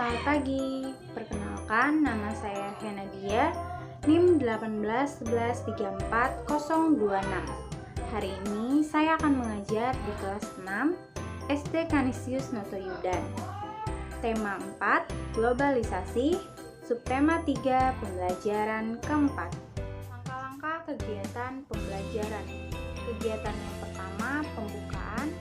selamat pagi. Perkenalkan, nama saya Henadia, NIM 181134026. Hari ini saya akan mengajar di kelas 6 SD Kanisius Noto Yudan. Tema 4, globalisasi, subtema 3, pembelajaran keempat. Langkah-langkah kegiatan pembelajaran. Kegiatan yang pertama, pembukaan.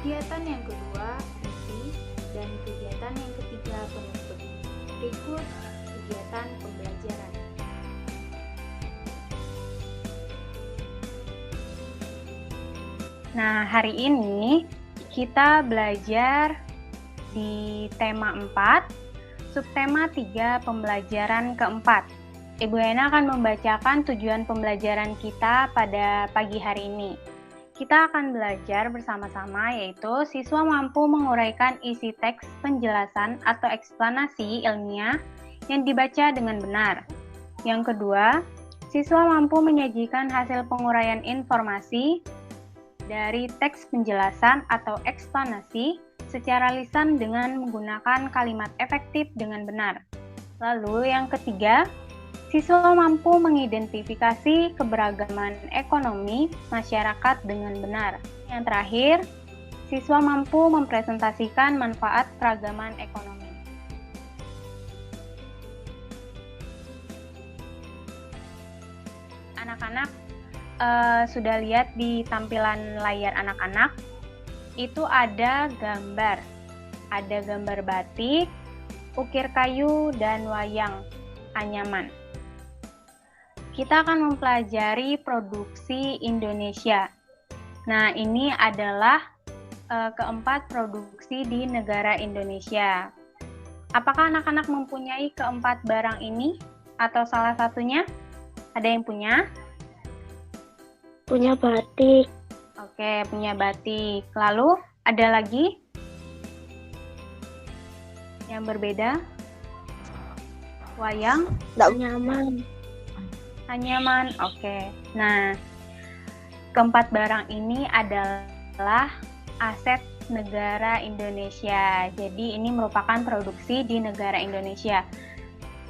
Kegiatan yang kedua, isi, dan kegiatan yang ketiga, penutup. Berikut kegiatan pembelajaran. Nah, hari ini kita belajar di tema 4, subtema 3, pembelajaran keempat. Ibu Hena akan membacakan tujuan pembelajaran kita pada pagi hari ini. Kita akan belajar bersama-sama, yaitu siswa mampu menguraikan isi teks penjelasan atau eksplanasi ilmiah yang dibaca dengan benar. Yang kedua, siswa mampu menyajikan hasil penguraian informasi dari teks penjelasan atau eksplanasi secara lisan dengan menggunakan kalimat efektif dengan benar. Lalu yang ketiga, siswa mampu mengidentifikasi keberagaman ekonomi masyarakat dengan benar. Yang terakhir, siswa mampu mempresentasikan manfaat keragaman ekonomi. Anak-anak sudah lihat di tampilan layar anak-anak, itu ada gambar. Ada gambar batik, ukir kayu, dan wayang anyaman. Kita akan mempelajari produksi Indonesia. Nah, ini adalah keempat produksi di negara Indonesia. Apakah anak-anak mempunyai keempat barang ini atau salah satunya? Ada yang punya? Punya batik. Oke, punya batik. Lalu, ada lagi yang berbeda? Wayang? Anyaman. Anyaman, oke. Nah, keempat barang ini adalah aset negara Indonesia. Jadi ini merupakan produksi di negara Indonesia.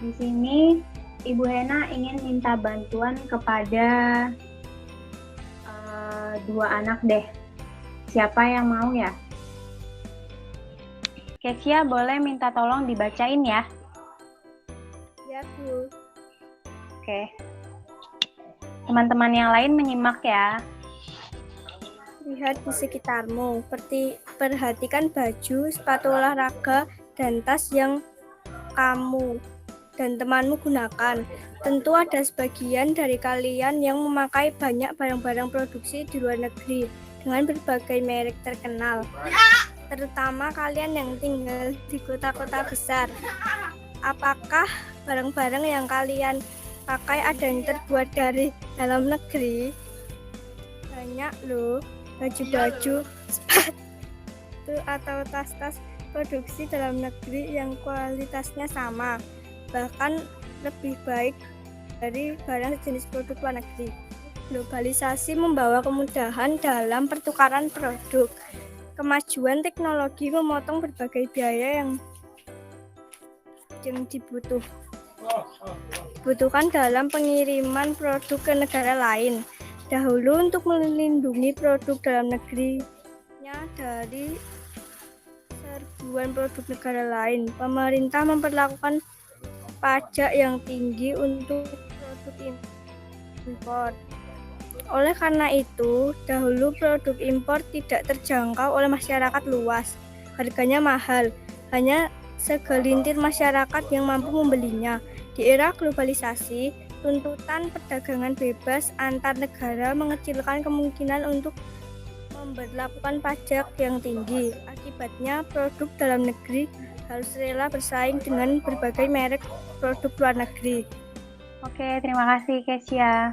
Di sini Ibu Hena ingin minta bantuan kepada dua anak deh. Siapa yang mau ya? Kesia, boleh minta tolong dibacain ya? Ya, Bu. Oke. Teman-teman yang lain menyimak ya. Lihat di sekitarmu, perhatikan baju, sepatu olahraga, dan tas yang kamu dan temanmu gunakan. Tentu ada sebagian dari kalian yang memakai banyak barang-barang produksi di luar negeri dengan berbagai merek terkenal, terutama kalian yang tinggal di kota-kota besar. Apakah barang-barang yang kalian pakai ada yang terbuat dari dalam negeri? Banyak loh, baju-baju, sepatu atau tas-tas produksi dalam negeri yang kualitasnya sama, bahkan lebih baik dari barang sejenis produk luar negeri. Globalisasi membawa kemudahan dalam pertukaran produk. Kemajuan teknologi memotong berbagai biaya yang dibutuhkan dalam pengiriman produk ke negara lain. Dahulu untuk melindungi produk dalam negerinya dari serbuan produk negara lain, pemerintah memperlakukan pajak yang tinggi untuk produk impor. Oleh karena itu, dahulu produk impor tidak terjangkau oleh masyarakat luas. Harganya mahal, hanya segelintir masyarakat yang mampu membelinya. Di era globalisasi, tuntutan perdagangan bebas antar negara mengecilkan kemungkinan untuk memberlakukan pajak yang tinggi. Akibatnya, produk dalam negeri harus rela bersaing dengan berbagai merek produk luar negeri. Oke, terima kasih Kesia.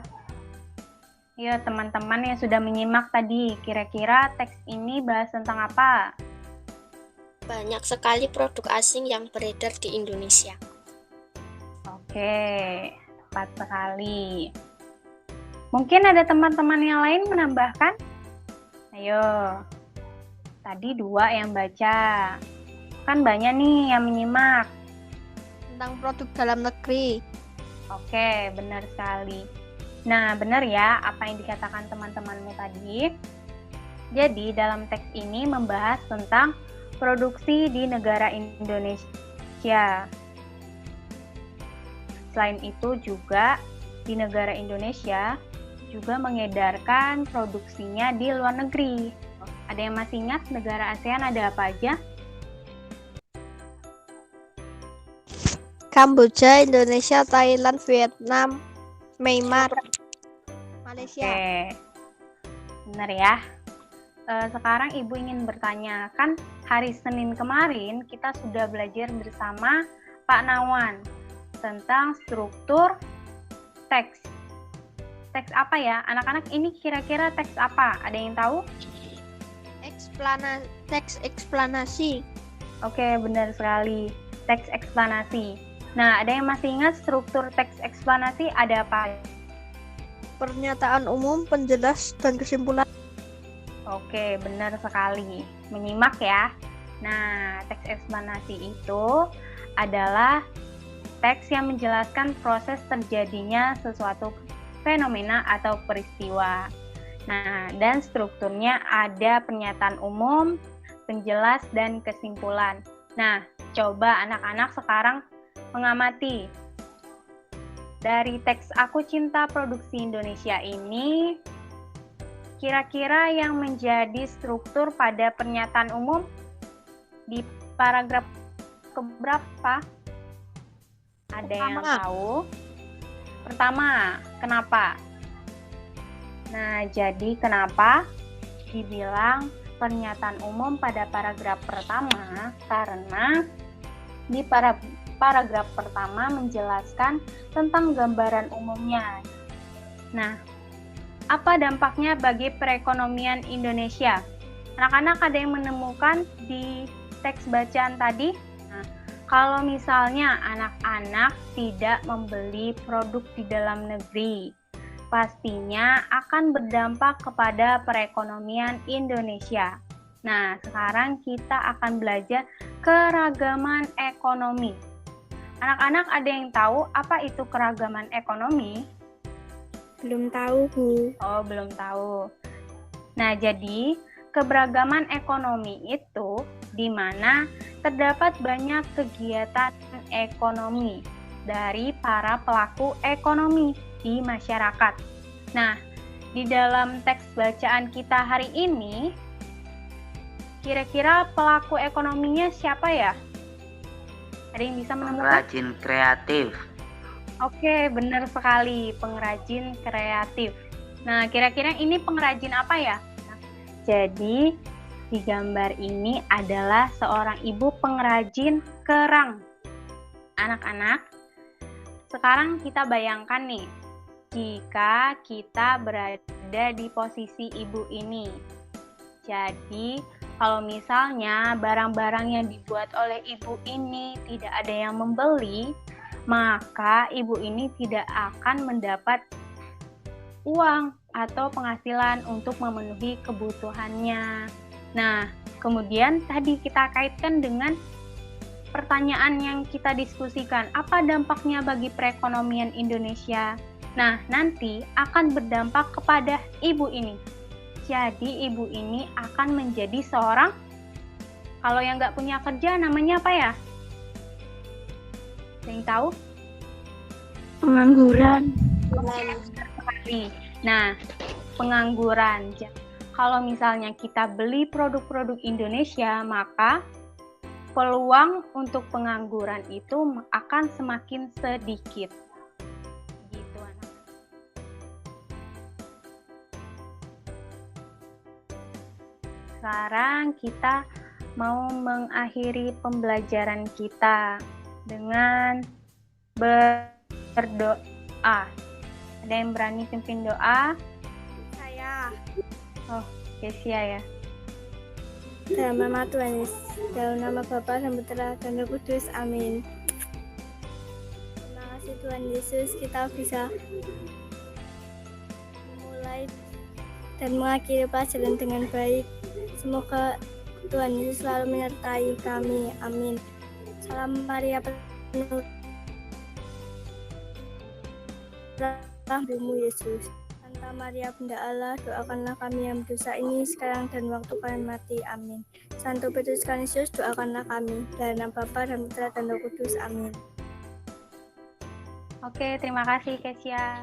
Ya, teman-teman yang sudah menyimak tadi, kira-kira teks ini bahas tentang apa? Banyak sekali produk asing yang beredar di Indonesia. Oke, tepat sekali. Mungkin ada teman-teman yang lain menambahkan? Ayo, tadi 2 yang baca. Kan banyak nih yang menyimak. tentang produk dalam negeri. Oke, benar sekali. Nah, benar ya apa yang dikatakan teman-temanmu tadi. Jadi, dalam teks ini membahas tentang produksi di negara Indonesia. Selain itu juga di negara Indonesia juga mengedarkan produksinya di luar negeri. Ada yang masih ingat negara ASEAN ada apa aja? Kamboja, Indonesia, Thailand, Vietnam, Myanmar, Malaysia. Oke, benar ya. Sekarang Ibu ingin bertanya, kan hari Senin kemarin kita sudah belajar bersama Pak Nawan tentang struktur teks. Teks apa ya? Anak-anak ini kira-kira teks apa? Ada yang tahu? Teks eksplanasi. Oke, benar sekali. Teks eksplanasi. Nah, ada yang masih ingat struktur teks eksplanasi ada apa? Pernyataan umum, penjelas, dan kesimpulan. Oke, benar sekali. Menyimak ya. Nah, teks eksplanasi itu adalah teks yang menjelaskan proses terjadinya sesuatu fenomena atau peristiwa. Nah, dan strukturnya ada pernyataan umum, penjelas, dan kesimpulan. Nah, coba anak-anak sekarang mengamati. Dari teks Aku Cinta Produksi Indonesia ini, kira-kira yang menjadi struktur pada pernyataan umum di paragraf keberapa? Ada yang tahu? Pertama, kenapa? Nah, jadi kenapa dibilang pernyataan umum pada paragraf pertama? Karena di paragraf pertama menjelaskan tentang gambaran umumnya. Nah, apa dampaknya bagi perekonomian Indonesia? Anak-anak ada yang menemukan di teks bacaan tadi? Nah, kalau misalnya anak-anak tidak membeli produk di dalam negeri, pastinya akan berdampak kepada perekonomian Indonesia. Nah, sekarang kita akan belajar keragaman ekonomi. Anak-anak ada yang tahu apa itu keragaman ekonomi? Belum tahu, Bu. Oh, belum tahu. Nah, jadi keberagaman ekonomi itu di mana terdapat banyak kegiatan ekonomi dari para pelaku ekonomi di masyarakat. Nah, di dalam teks bacaan kita hari ini, kira-kira pelaku ekonominya siapa ya? Ada yang bisa menemukan? Pengrajin kreatif. Oke, benar sekali, pengrajin kreatif. Nah, kira-kira ini pengrajin apa ya? Jadi, di gambar ini adalah seorang ibu pengrajin kerang. Anak-anak, sekarang kita bayangkan nih, jika kita berada di posisi ibu ini. Jadi, kalau misalnya barang-barang yang dibuat oleh ibu ini tidak ada yang membeli, maka ibu ini tidak akan mendapat uang atau penghasilan untuk memenuhi kebutuhannya. Nah, kemudian tadi kita kaitkan dengan pertanyaan yang kita diskusikan, apa dampaknya bagi perekonomian Indonesia? Nah, nanti akan berdampak kepada ibu ini. Jadi, ibu ini akan menjadi seorang, kalau yang nggak punya kerja, namanya apa ya? Ada yang tahu? Pengangguran. Nah, pengangguran. Kalau misalnya kita beli produk-produk Indonesia, maka peluang untuk pengangguran itu akan semakin sedikit. Gitu, anak. Sekarang kita mau mengakhiri pembelajaran kita dengan berdoa. Ada yang berani pimpin doa? Saya. Oh, Kesia ya. Dalam nama Tuhan Yesus, dalam nama Bapa dan Putra dan Roh Kudus, amin. Terima kasih Tuhan Yesus, kita bisa memulai dan mengakhiri pelajaran dengan baik. Semoga Tuhan Yesus selalu menyertai kami, amin. Salam Maria penuh rahmu Yesus. Santa Maria Bunda Allah, doakanlah kami yang berdosa ini sekarang dan waktu kami mati. Amin. Santo Petrus Canisius, doakanlah kami. Dalam nama Bapa dan Putra dan Roh Kudus. Amin. Oke, terima kasih Kesia.